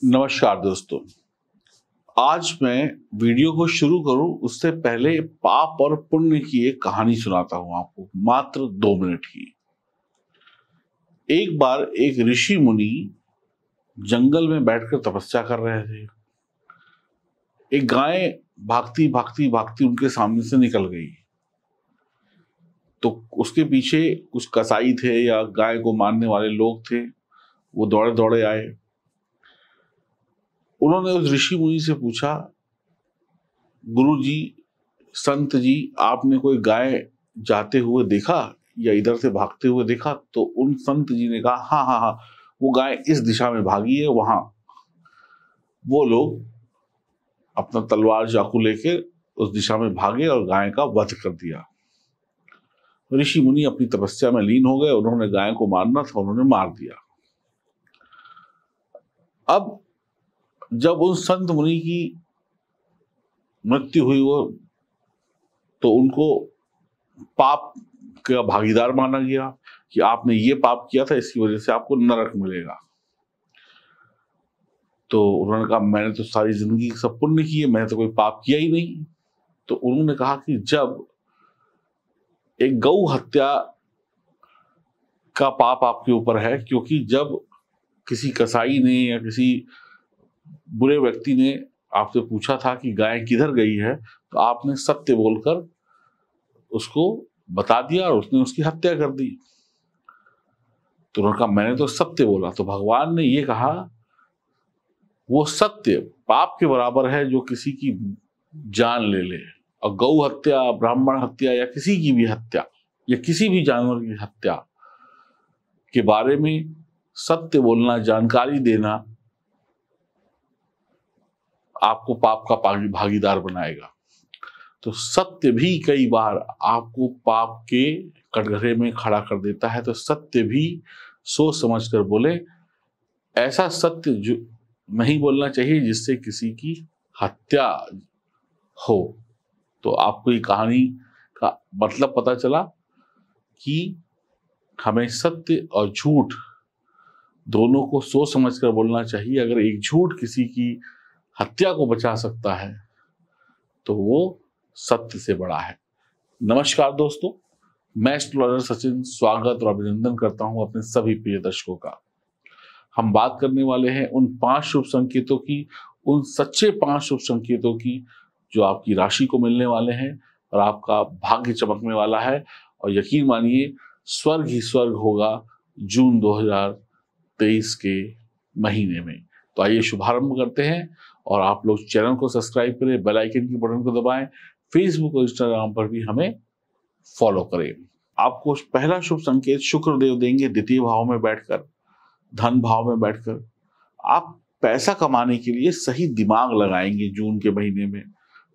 नमस्कार दोस्तों। आज मैं वीडियो को शुरू करूं उससे पहले पाप और पुण्य की एक कहानी सुनाता हूं आपको, मात्र 2 मिनट की। एक बार एक ऋषि मुनि जंगल में बैठकर तपस्या कर रहे थे। एक गाय भागती भागती भागती उनके सामने से निकल गई, तो उसके पीछे कुछ कसाई थे या गाय को मारने वाले लोग थे। वो दौड़े दौड़े आए। उन्होंने उस ऋषि मुनि से पूछा, गुरु जी, संत जी, आपने कोई गाय जाते हुए देखा या इधर से भागते हुए देखा? तो उन संत जी ने कहा, हाँ हाँ हाँ, वो गाय इस दिशा में भागी है, वहां। वो लोग अपना तलवार चाकू लेके उस दिशा में भागे और गाय का वध कर दिया। ऋषि मुनि अपनी तपस्या में लीन हो गए। उन्होंने गाय को मारना था, उन्होंने मार दिया। अब जब उन संत मुनि की मृत्यु हुई तो उनको पाप का भागीदार माना गया कि आपने ये पाप किया था, इसकी वजह से आपको नरक मिलेगा। तो उन्होंने कहा, मैंने तो सारी जिंदगी सब पुण्य किए, मैंने तो कोई पाप किया ही नहीं। तो उन्होंने कहा कि जब एक गौ हत्या का पाप आपके ऊपर है, क्योंकि जब किसी कसाई ने या किसी बुरे व्यक्ति ने आपसे पूछा था कि गाय किधर गई है, तो आपने सत्य बोलकर उसको बता दिया और उसने उसकी हत्या कर दी। तो उन्होंने कहा, मैंने तो सत्य बोला। तो भगवान ने ये कहा, वो सत्य पाप के बराबर है जो किसी की जान ले ले। और गौ हत्या, ब्राह्मण हत्या या किसी की भी हत्या या किसी भी जानवर की हत्या के बारे में सत्य बोलना, जानकारी देना आपको पाप का भागीदार बनाएगा। तो सत्य भी कई बार आपको पाप के कटघरे में खड़ा कर देता है। तो सत्य भी सोच समझ कर बोले। ऐसा सत्य जो नहीं बोलना चाहिए जिससे किसी की हत्या हो। तो आपको ये कहानी का मतलब पता चला कि हमें सत्य और झूठ दोनों को सोच समझ कर बोलना चाहिए। अगर एक झूठ किसी की हत्या को बचा सकता है तो वो सत्य से बड़ा है। नमस्कार दोस्तों, मैं एस्ट्रोलॉजर सचिन स्वागत और अभिनंदन करता हूं अपने सभी प्रिय दर्शकों का। हम बात करने वाले हैं उन 5 शुभ संकेतों की, उन सच्चे 5 शुभ संकेतों की जो आपकी राशि को मिलने वाले हैं और आपका भाग्य चमकने वाला है। और यकीन मानिए, स्वर्ग ही स्वर्ग होगा जून 2023 के महीने में। तो आइए शुभारंभ करते हैं। और आप लोग चैनल को सब्सक्राइब करें, बेल आइकन की बटन को दबाएं, फेसबुक और इंस्टाग्राम पर भी हमें फॉलो करें। आपको पहला शुभ संकेत शुक्र देव देंगे द्वितीय भाव में बैठकर, धन भाव में बैठकर। आप पैसा कमाने के लिए सही दिमाग लगाएंगे जून के महीने में।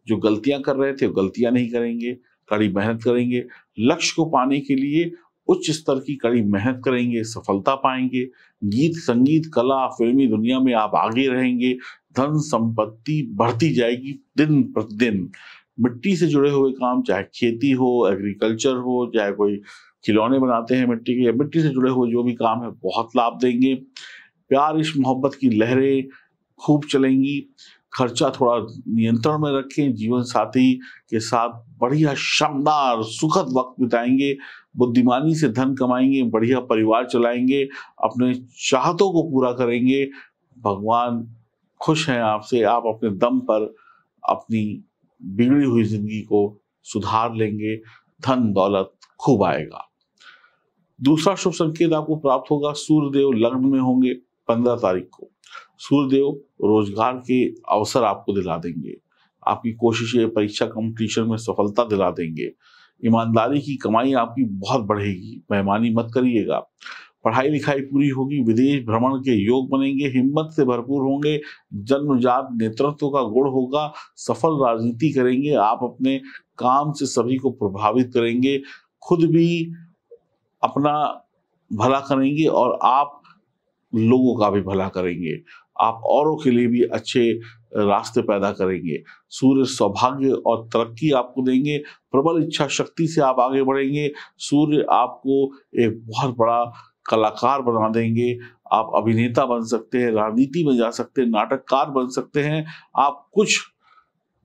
जो गलतियां कर रहे थे वो गलतियां नहीं करेंगे, कड़ी मेहनत करेंगे। लक्ष्य को पाने के लिए उच्च स्तर की कड़ी मेहनत करेंगे, सफलता पाएंगे। गीत, संगीत, कला, फिल्मी दुनिया में आप आगे रहेंगे। धन संपत्ति बढ़ती जाएगी दिन प्रतिदिन। मिट्टी से जुड़े हुए काम, चाहे खेती हो, एग्रीकल्चर हो, चाहे कोई खिलौने बनाते हैं मिट्टी के, या मिट्टी से जुड़े हुए जो भी काम है, बहुत लाभ देंगे। प्यार, इश्क, मोहब्बत की लहरें खूब चलेंगी। खर्चा थोड़ा नियंत्रण में रखें। जीवन साथी के साथ बढ़िया शानदार सुखद वक्त बिताएंगे। बुद्धिमानी से धन कमाएंगे, बढ़िया परिवार चलाएंगे, अपने चाहतों को पूरा करेंगे। भगवान खुश हैं आपसे। आप अपने दम पर अपनी बिगड़ी हुई जिंदगी को सुधार लेंगे। धन दौलत खूब आएगा। दूसरा शुभ संकेत आपको प्राप्त होगा, सूर्यदेव लग्न में होंगे 15 तारीख को। सूर्यदेव रोजगार के अवसर आपको दिला देंगे। आपकी कोशिशें परीक्षा कंपटीशन में सफलता दिला देंगे। ईमानदारी की कमाई आपकी बहुत बढ़ेगी। बेईमानी मत करिएगा। पढ़ाई लिखाई पूरी होगी। विदेश भ्रमण के योग बनेंगे। हिम्मत से भरपूर होंगे। जन्मजात नेतृत्व का गुण होगा। सफल राजनीति करेंगे। आप अपने काम से सभी को प्रभावित करेंगे। खुद भी अपना भला करेंगे और आप लोगों का भी भला करेंगे। आप औरों के लिए भी अच्छे रास्ते पैदा करेंगे। सूर्य सौभाग्य और तरक्की आपको देंगे। प्रबल इच्छा शक्ति से आप आगे बढ़ेंगे। सूर्य आपको एक बहुत बड़ा कलाकार बना देंगे, आप अभिनेता बन सकते हैं, राजनीति में जा सकते हैं, नाटककार बन सकते हैं, आप कुछ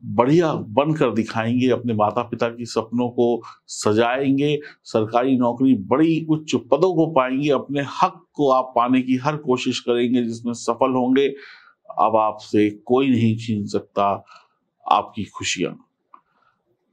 बढ़िया बनकर दिखाएंगे, अपने माता पिता की सपनों को सजाएंगे, सरकारी नौकरी, बड़ी उच्च पदों को पाएंगे, अपने हक को आप पाने की हर कोशिश करेंगे जिसमें सफल होंगे। अब आपसे कोई नहीं छीन सकता आपकी खुशियां।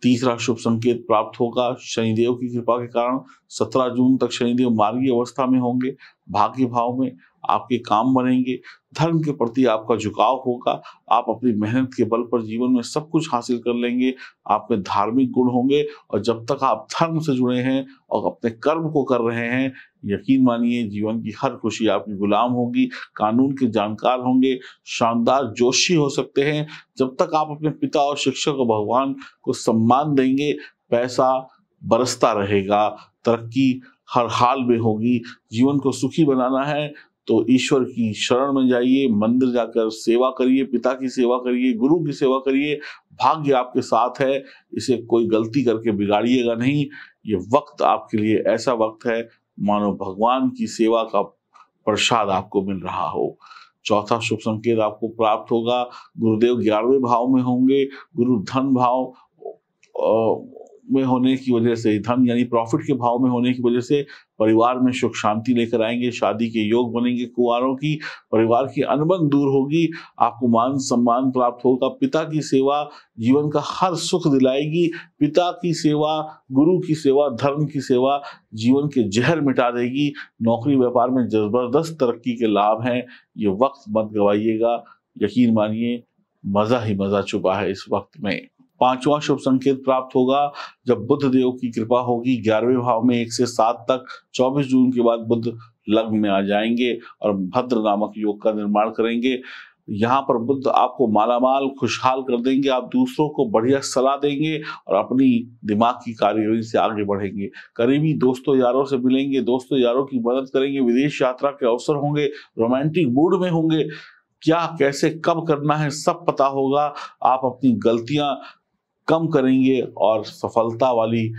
तीसरा शुभ संकेत प्राप्त होगा शनिदेव की कृपा के कारण। 17 जून तक शनिदेव मार्गी अवस्था में होंगे, भाग्य भाव में, आपके काम बनेंगे, धर्म के प्रति आपका झुकाव होगा, आप अपनी मेहनत के बल पर जीवन में सब कुछ हासिल कर लेंगे, आप में धार्मिक गुण होंगे। और जब तक आप धर्म से जुड़े हैं और अपने कर्म को कर रहे हैं, यकीन मानिए जीवन की हर खुशी आपकी गुलाम होगी। कानून के जानकार होंगे, शानदार जोशी हो सकते हैं। जब तक आप अपने पिता और शिक्षक और भगवान को सम्मान देंगे, पैसा बरसता रहेगा, तरक्की हर हाल में होगी। जीवन को सुखी बनाना है तो ईश्वर की शरण में जाइए, मंदिर जाकर सेवा करिए, पिता की सेवा करिए, गुरु की सेवा करिए। भाग्य आपके साथ है, इसे कोई गलती करके बिगाड़िएगा नहीं। ये वक्त आपके लिए ऐसा वक्त है मानो भगवान की सेवा का प्रसाद आपको मिल रहा हो। चौथा शुभ संकेत आपको प्राप्त होगा, गुरुदेव 11वें भाव में होंगे। गुरु धन भाव में होने की वजह से, धन यानी प्रॉफिट के भाव में होने की वजह से परिवार में सुख शांति लेकर आएंगे, शादी के योग बनेंगे कुंवारों की, परिवार की अनबन दूर होगी, आपको मान सम्मान प्राप्त होगा। पिता की सेवा जीवन का हर सुख दिलाएगी। पिता की सेवा, गुरु की सेवा, धर्म की सेवा जीवन के जहर मिटा देगी। नौकरी व्यापार में जबरदस्त तरक्की के लाभ हैं। ये वक्त मत गवाइएगा, यकीन मानिए मजा ही मजा छुपा है इस वक्त में। पांचवा शुभ संकेत प्राप्त होगा जब बुध देव की कृपा होगी। 11वें भाव में 1 से 7 तक। 24 जून के बाद बुध लग्न में आ जाएंगे और भद्र नामक योग का निर्माण करेंगे। यहाँ पर बुध आपको मालामाल खुशहाल कर देंगे, आप दूसरों को बढ़िया सलाह देंगे और अपनी दिमाग की कार्यवाही से आगे बढ़ेंगे। करीबी दोस्तों यारों से मिलेंगे, दोस्तों यारों की मदद करेंगे, विदेश यात्रा के अवसर होंगे, रोमांटिक मूड में होंगे। क्या कैसे कब करना है सब पता होगा। आप अपनी गलतियां कम करेंगे और सफलता वाली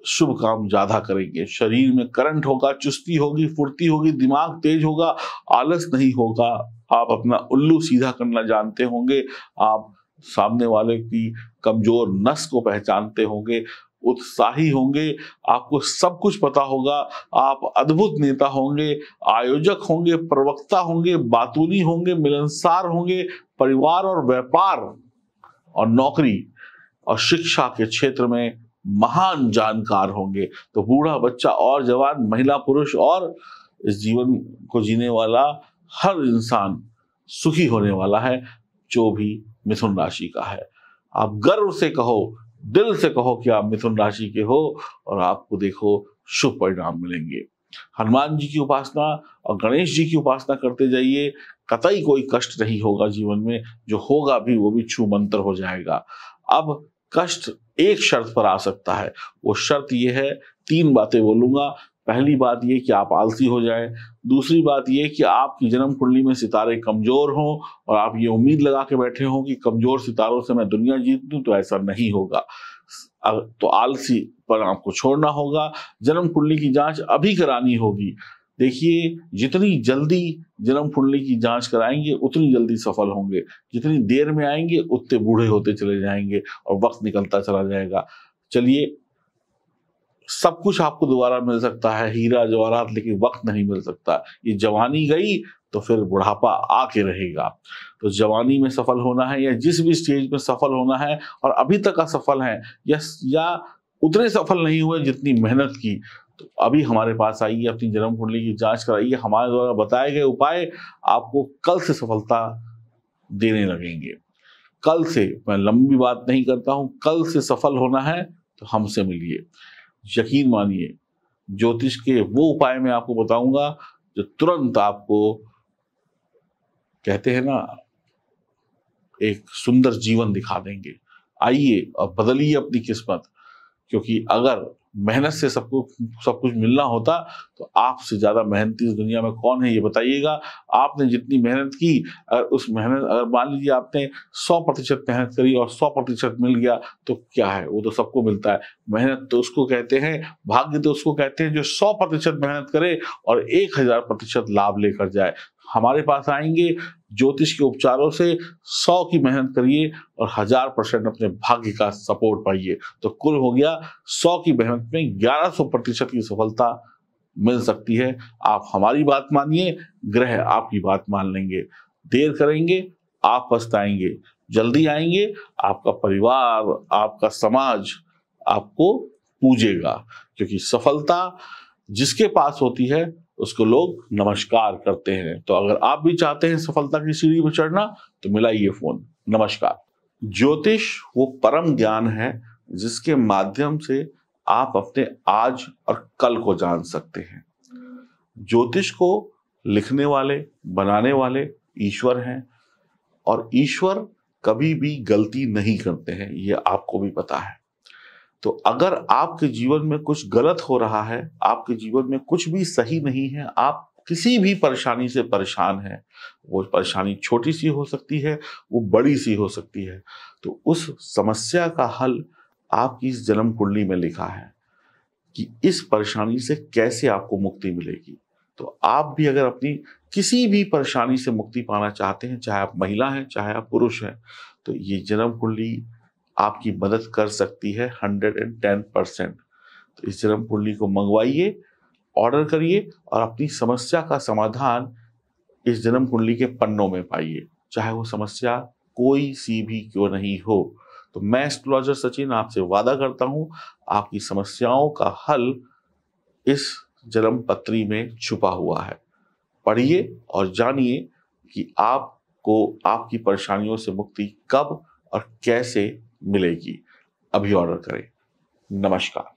शुभ काम ज्यादा करेंगे। शरीर में करंट होगा, चुस्ती होगी, फुर्ती होगी, दिमाग तेज होगा, आलस नहीं होगा। आप अपना उल्लू सीधा करना जानते होंगे, आप सामने वाले की कमजोर नस को पहचानते होंगे, उत्साही होंगे, आपको सब कुछ पता होगा। आप अद्भुत नेता होंगे, आयोजक होंगे, प्रवक्ता होंगे, बातूनी होंगे, मिलनसार होंगे। परिवार और व्यापार और नौकरी और शिक्षा के क्षेत्र में महान जानकार होंगे। तो बूढ़ा, बच्चा और जवान, महिला, पुरुष और इस जीवन को जीने वाला हर इंसान सुखी होने वाला है, जो भी मिथुन राशि का है। आप गर्व से कहो, दिल से कहो कि आप मिथुन राशि के हो और आपको देखो शुभ परिणाम मिलेंगे। हनुमान जी की उपासना और गणेश जी की उपासना करते जाइए, कतई कोई कष्ट नहीं होगा जीवन में। जो होगा भी वो भी छू मंतर हो जाएगा। अब कष्ट एक शर्त पर आ सकता है, वो शर्त ये है, 3 बातें बोलूंगा। पहली बात ये कि आप आलसी हो जाएं। दूसरी बात ये कि आपकी जन्म कुंडली में सितारे कमजोर हों और आप ये उम्मीद लगा के बैठे हों कि कमजोर सितारों से मैं दुनिया जीत दूं, तो ऐसा नहीं होगा। तो आलसी पर आपको छोड़ना होगा। जन्म कुंडली की जांच अभी करानी होगी। देखिए, जितनी जल्दी जन्म कुंडली की जांच कराएंगे उतनी जल्दी सफल होंगे, जितनी देर में आएंगे उतने बूढ़े होते चले जाएंगे और वक्त निकलता चला जाएगा। चलिए, सब कुछ आपको दोबारा मिल सकता है, हीरा जवाहरात, लेकिन वक्त नहीं मिल सकता। ये जवानी गई तो फिर बुढ़ापा आके रहेगा। तो जवानी में सफल होना है या जिस भी स्टेज में सफल होना है और अभी तक असफल है या उतने सफल नहीं हुए जितनी मेहनत की, तो अभी हमारे पास आइए, अपनी जन्म कुंडली की जांच कराइए। हमारे द्वारा बताए गए उपाय आपको कल से सफलता देने लगेंगे। कल से, मैं लंबी बात नहीं करता हूं, कल से सफल होना है तो हमसे मिलिए। यकीन मानिए, ज्योतिष के वो उपाय मैं आपको बताऊंगा जो तुरंत आपको, कहते हैं ना, एक सुंदर जीवन दिखा देंगे। आइए और बदलिए अपनी किस्मत, क्योंकि अगर मेहनत से सब कुछ मिलना होता तो आपसे ज्यादा मेहनती इस दुनिया में कौन है ये बताइएगा। आपने जितनी मेहनत की, अगर मान लीजिए आपने 100% मेहनत करी और 100% मिल गया तो क्या है, वो तो सबको मिलता है। मेहनत तो उसको कहते हैं, भाग्य तो उसको कहते हैं जो 100% मेहनत करे और 1000% लाभ लेकर जाए। हमारे पास आएंगे ज्योतिष के उपचारों से 100 की मेहनत करिए और 1000% अपने भाग्य का सपोर्ट पाइए, तो कुल हो गया 100 की मेहनत में 1100% की सफलता मिल सकती है। आप हमारी बात मानिए, ग्रह आपकी बात मान लेंगे। देर करेंगे आप पछताएंगे, जल्दी आएंगे आपका परिवार, आपका समाज आपको पूजेगा, क्योंकि सफलता जिसके पास होती है उसको लोग नमस्कार करते हैं। तो अगर आप भी चाहते हैं सफलता की सीढ़ी पर चढ़ना तो मिलाइए फोन। नमस्कार। ज्योतिष वो परम ज्ञान है जिसके माध्यम से आप अपने आज और कल को जान सकते हैं। ज्योतिष को लिखने वाले, बनाने वाले ईश्वर हैं और ईश्वर कभी भी गलती नहीं करते हैं, ये आपको भी पता है। तो अगर आपके जीवन में कुछ गलत हो रहा है, आपके जीवन में कुछ भी सही नहीं है, आप किसी भी परेशानी से परेशान हैं, वो परेशानी छोटी सी हो सकती है, वो बड़ी सी हो सकती है, तो उस समस्या का हल आपकी इस जन्म कुंडली में लिखा है कि इस परेशानी से कैसे आपको मुक्ति मिलेगी। तो आप भी अगर अपनी किसी भी परेशानी से मुक्ति पाना चाहते हैं, चाहे आप महिला हैं चाहे आप पुरुष हैं, तो ये जन्म कुंडली आपकी मदद कर सकती है 110%। तो इस जन्म कुंडली को मंगवाइए, ऑर्डर करिए और अपनी समस्या का समाधान इस जन्म कुंडली के पन्नों में पाइए, चाहे वो समस्या कोई सी भी क्यों नहीं हो। तो मैं एस्ट्रोलॉजर सचिन आपसे वादा करता हूं, आपकी समस्याओं का हल इस जन्म पत्री में छुपा हुआ है। पढ़िए और जानिए कि आपको आपकी परेशानियों से मुक्ति कब और कैसे मिलेगी। अभी ऑर्डर करें। नमस्कार।